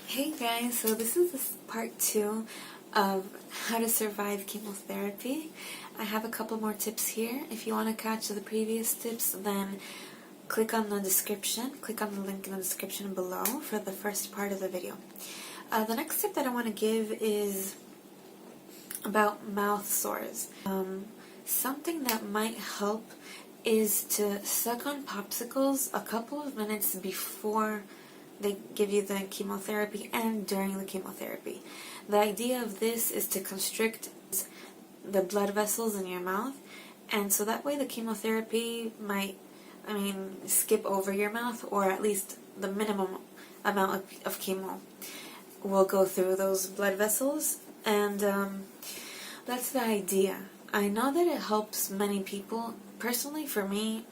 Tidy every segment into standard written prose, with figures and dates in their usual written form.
Hey guys, so this is part 2 of how to survive chemotherapy. I have a couple more tips here. If you want to catch the previous tips, then click on the link in the description below for the first part of the video. The next tip that I want to give is about mouth sores. Something that might help is to suck on popsicles a couple of minutes before they give you the chemotherapy and during the chemotherapy. The idea of this is to constrict the blood vessels in your mouth, and so that way the chemotherapy might, skip over your mouth, or at least the minimum amount of chemo will go through those blood vessels, and that's the idea. I know that it helps many people. Personally, for me,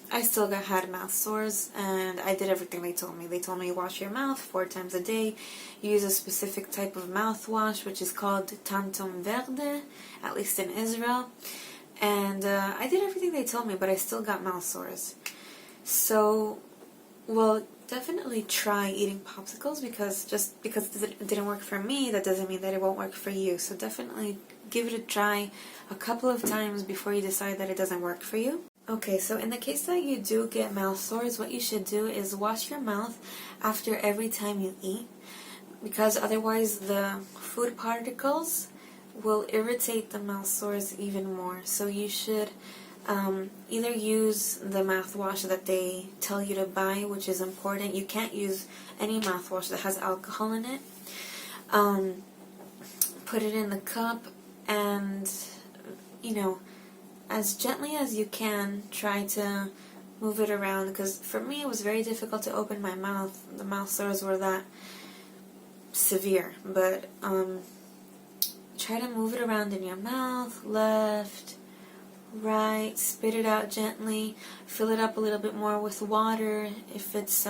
I still had mouth sores, and I did everything they told me. They told me wash your mouth 4 times a day, use a specific type of mouthwash, which is called tantum verde, at least in Israel. And I did everything they told me, but I still got mouth sores. So, well, definitely try eating popsicles, because just because it didn't work for me, that doesn't mean that it won't work for you. So definitely give it a try a couple of times before you decide that it doesn't work for you. Okay, so in the case that you do get mouth sores, what you should do is wash your mouth after every time you eat, because otherwise the food particles will irritate the mouth sores even more. So you should either use the mouthwash that they tell you to buy, which is important. You can't use any mouthwash that has alcohol in it. Put it in the cup and, as gently as you can, try to move it around, because for me it was very difficult to open my mouth. The mouth sores were that severe, but try to move it around in your mouth, left, right, spit it out gently, fill it up a little bit more with water if it's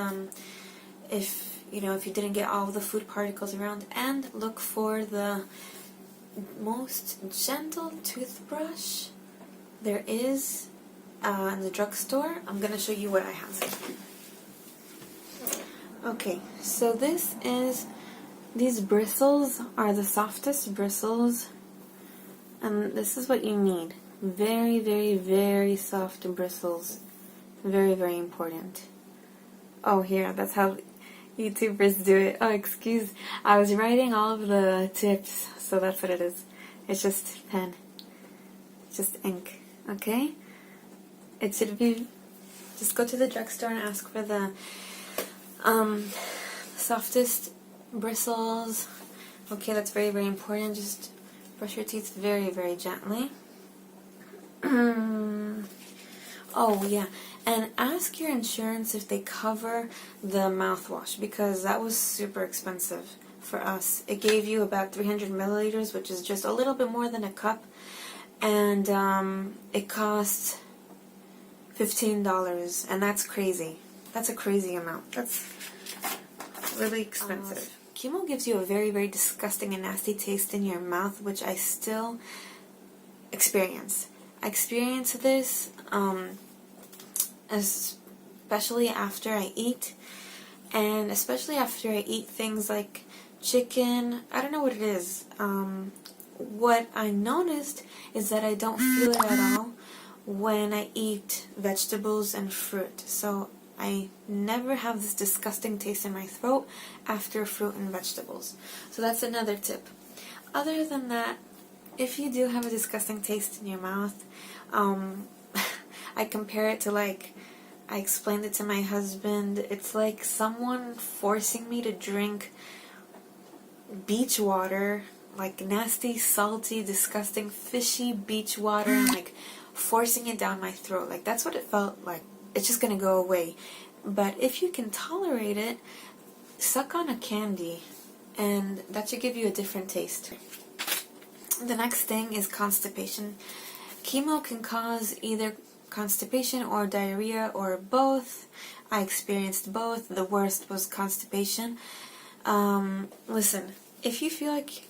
if you didn't get all of the food particles around, and look for the most gentle toothbrush there is in the drugstore. I'm going to show you what I have. Okay, so these bristles are the softest bristles, and this is what you need. Very, very, very soft bristles. Very, very important. Oh, here, that's how YouTubers do it. Oh, excuse, I was writing all of the tips, so that's what it is. It's just pen. It's just ink. Okay? It should be, just go to the drugstore and ask for the softest bristles. Okay, that's very, very important. Just brush your teeth very, very gently. Oh, yeah. And ask your insurance if they cover the mouthwash, because that was super expensive for us. It gave you about 300 milliliters, which is just a little bit more than a cup. And it cost $15, and that's crazy. That's a crazy amount. That's really expensive. Chemo gives you a very, very disgusting and nasty taste in your mouth, which I still experience. I experience this especially after I eat, and especially after I eat things like chicken. I don't know what it is. What I noticed is that I don't feel it at all when I eat vegetables and fruit. So I never have this disgusting taste in my throat after fruit and vegetables. So that's another tip. Other than that, if you do have a disgusting taste in your mouth, I compare it to, like, I explained it to my husband, it's like someone forcing me to drink beach water, like nasty, salty, disgusting, fishy beach water, and like forcing it down my throat. Like, that's what it felt like. It's just gonna go away. But if you can tolerate it, suck on a candy, and that should give you a different taste. The next thing is constipation. Chemo can cause either constipation or diarrhea, or both. I experienced both. The worst was constipation. Listen, if you feel like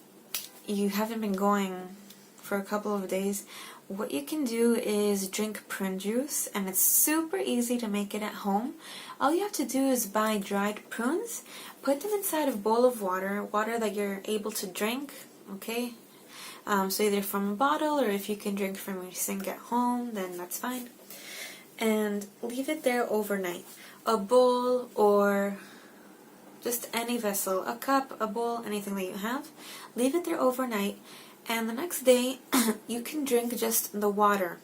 you haven't been going for a couple of days, what you can do is drink prune juice, and it's super easy to make it at home. all you have to do is buy dried prunes, put them inside a bowl of water that you're able to drink, okay? So either from a bottle, or if you can drink from your sink at home, then that's fine. And leave it there overnight. A bowl or just any vessel, a cup, a bowl, anything that you have. Leave it there overnight, and the next day you can drink just the water.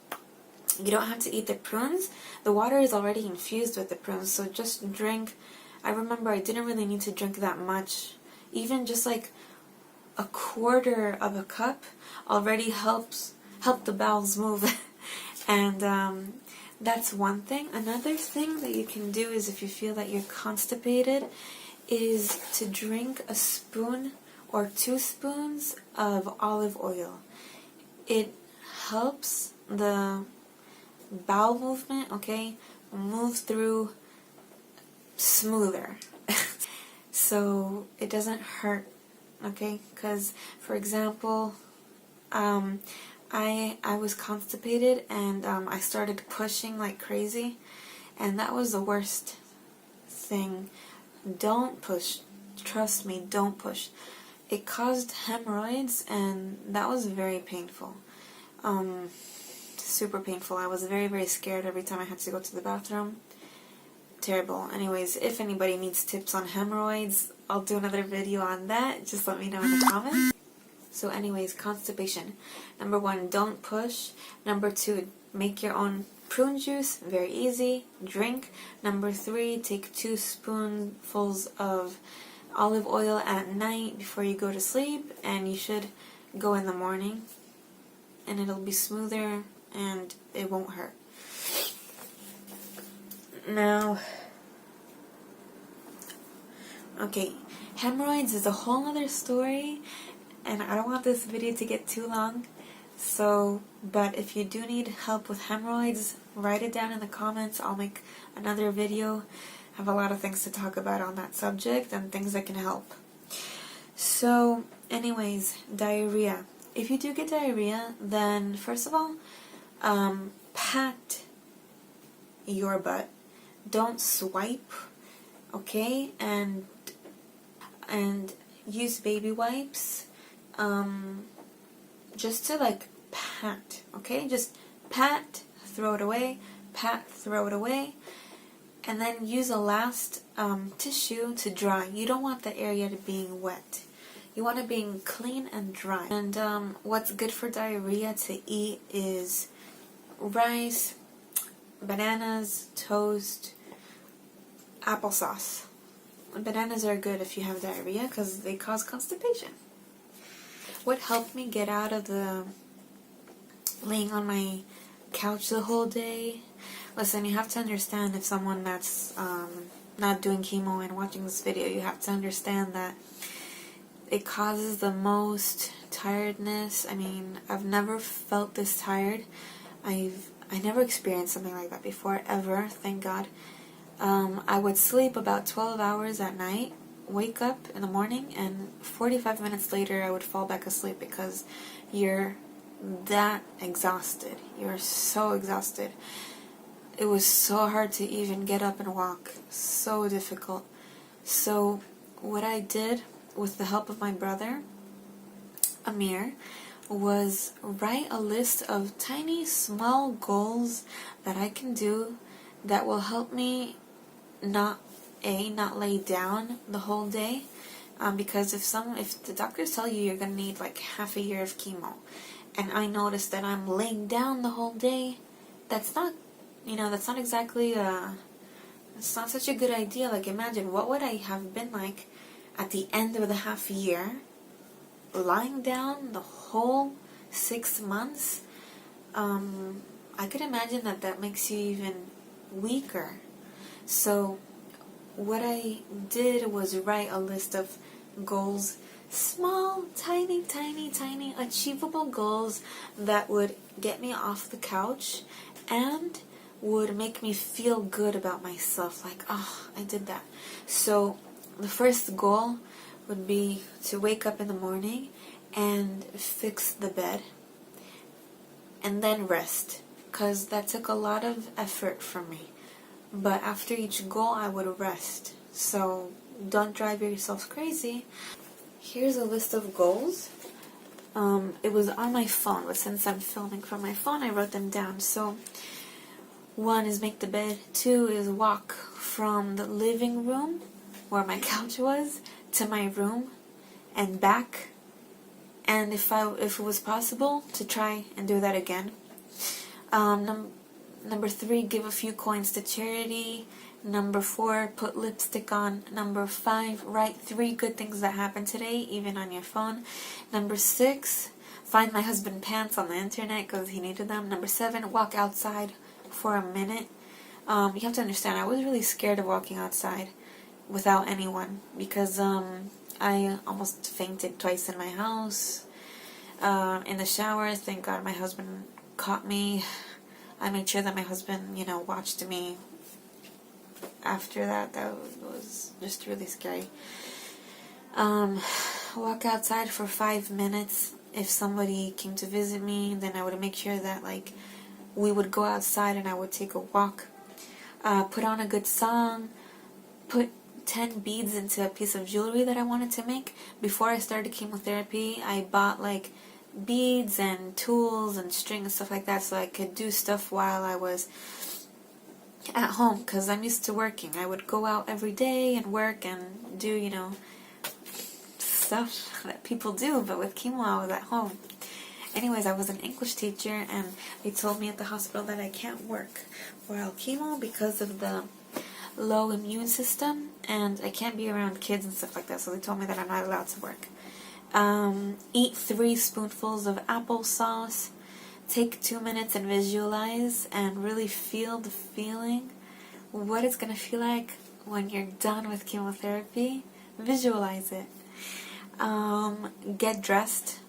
You don't have to eat the prunes. The water is already infused with the prunes, so just drink. I remember I didn't really need to drink that much. Even just like a quarter of a cup already help the bowels move. And that's one thing. Another thing that you can do is, if you feel that you're constipated, is to drink a spoon or 2 spoons of olive oil. It helps the bowel movement, okay, move through smoother. So it doesn't hurt, okay? Because, for example, I was constipated, and I started pushing like crazy, and that was the worst thing. Don't push. Trust me, don't push. It caused hemorrhoids, and that was very painful. Super painful. I was very, very scared every time I had to go to the bathroom. Terrible. Anyways, if anybody needs tips on hemorrhoids, I'll do another video on that. Just let me know in the comments. So anyways, constipation. Number 1, don't push. Number 2, make your own prune juice. Very easy. Drink. Number 3, take 2 spoonfuls of olive oil at night before you go to sleep, and you should go in the morning, and it'll be smoother and it won't hurt. Now, okay, hemorrhoids is a whole other story, and I don't want this video to get too long. So, but if you do need help with hemorrhoids, write it down in the comments. I'll make another video. I have a lot of things to talk about on that subject and things that can help. So, anyways, diarrhea. If you do get diarrhea, then first of all, pat your butt. Don't swipe, okay? And use baby wipes, just to like pat, okay? Just pat, throw it away, pat, throw it away, and then use a last tissue to dry. You don't want the area to being wet. You want it being clean and dry. And what's good for diarrhea to eat is rice, bananas, toast, applesauce. Bananas are good if you have diarrhea because they cause constipation. What helped me get out of the laying on my couch the whole day? Listen, you have to understand, if someone that's not doing chemo and watching this video, you have to understand that it causes the most tiredness. I mean, I've never felt this tired. I never experienced something like that before, ever, thank God. I would sleep about 12 hours at night, wake up in the morning, and 45 minutes later I would fall back asleep because you're that exhausted. You're so exhausted. It was so hard to even get up and walk. So difficult. So what I did, with the help of my brother, Amir, was write a list of tiny, small goals that I can do that will help me not lay down the whole day. Because if the doctors tell you you're gonna need like half a year of chemo, and I notice that I'm laying down the whole day, that's not exactly it's not such a good idea. Like, imagine what would I have been like at the end of the half year, lying down the whole 6 months. I could imagine that makes you even weaker. So what I did was write a list of goals, small, tiny, achievable goals that would get me off the couch and would make me feel good about myself, like, oh, I did that. So the first goal would be to wake up in the morning and fix the bed and then rest, because that took a lot of effort from me. but after each goal I would rest. So don't drive yourself crazy. Here's a list of goals. It was on my phone, but since I'm filming from my phone, I wrote them down. So 1 is make the bed. 2 is walk from the living room, where my couch was, to my room and back. And if it was possible, to try and do that again. Number 3, give a few coins to charity. Number 4, put lipstick on. Number 5, write 3 good things that happened today, even on your phone. Number 6, find my husband pants on the internet because he needed them. Number 7, walk outside for a minute. You have to understand, I was really scared of walking outside without anyone because I almost fainted twice in my house. In the shower, thank God my husband caught me. I made sure that my husband, watched me. After that was just really scary. Walk outside for 5 minutes. If somebody came to visit me, then I would make sure that we would go outside and I would take a walk. Put on a good song. Put 10 beads into a piece of jewelry that I wanted to make. Before I started chemotherapy, I bought beads and tools and string and stuff like that so I could do stuff while I was at home, because I'm used to working. I would go out every day and work and do, stuff that people do, but with chemo I was at home. Anyways, I was an English teacher and they told me at the hospital that I can't work while chemo because of the low immune system, and I can't be around kids and stuff like that, so they told me that I'm not allowed to work. Eat 3 spoonfuls of applesauce. Take 2 minutes and visualize and really feel the feeling, what it's going to feel like when you're done with chemotherapy. Visualize it. Get dressed.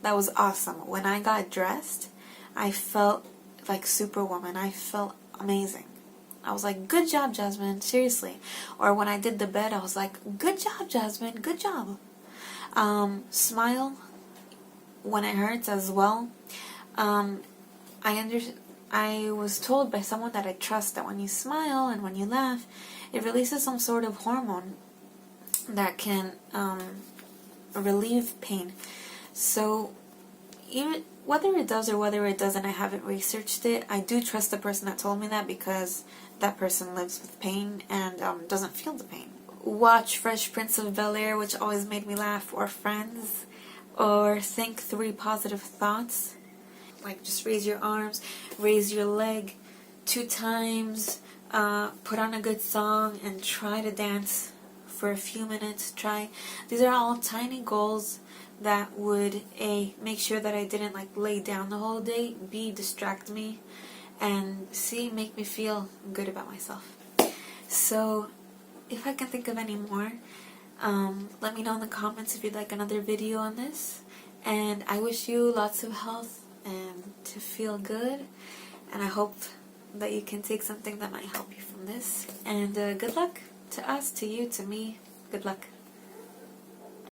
That was awesome. When I got dressed, I felt like Superwoman. I felt amazing. I was like, good job, Jasmin, seriously. Or when I did the bed, I was like, good job, Jasmin, good job. Smile when it hurts as well. I was told by someone that I trust that when you smile and when you laugh, it releases some sort of hormone that can relieve pain. So even whether it does or whether it doesn't, I haven't researched it. I do trust the person that told me that because that person lives with pain and doesn't feel the pain. Watch Fresh Prince of Bel-Air, which always made me laugh, or Friends, or think 3 positive thoughts. Just raise your arms, raise your leg 2 times, put on a good song, and try to dance for a few minutes. These are all tiny goals that would make sure that I didn't lay down the whole day, B, distract me, and C, make me feel good about myself. So if I can think of any more, let me know in the comments if you'd like another video on this, and I wish you lots of health and to feel good, and I hope that you can take something that might help you from this, and good luck to us, to you, to me. Good luck.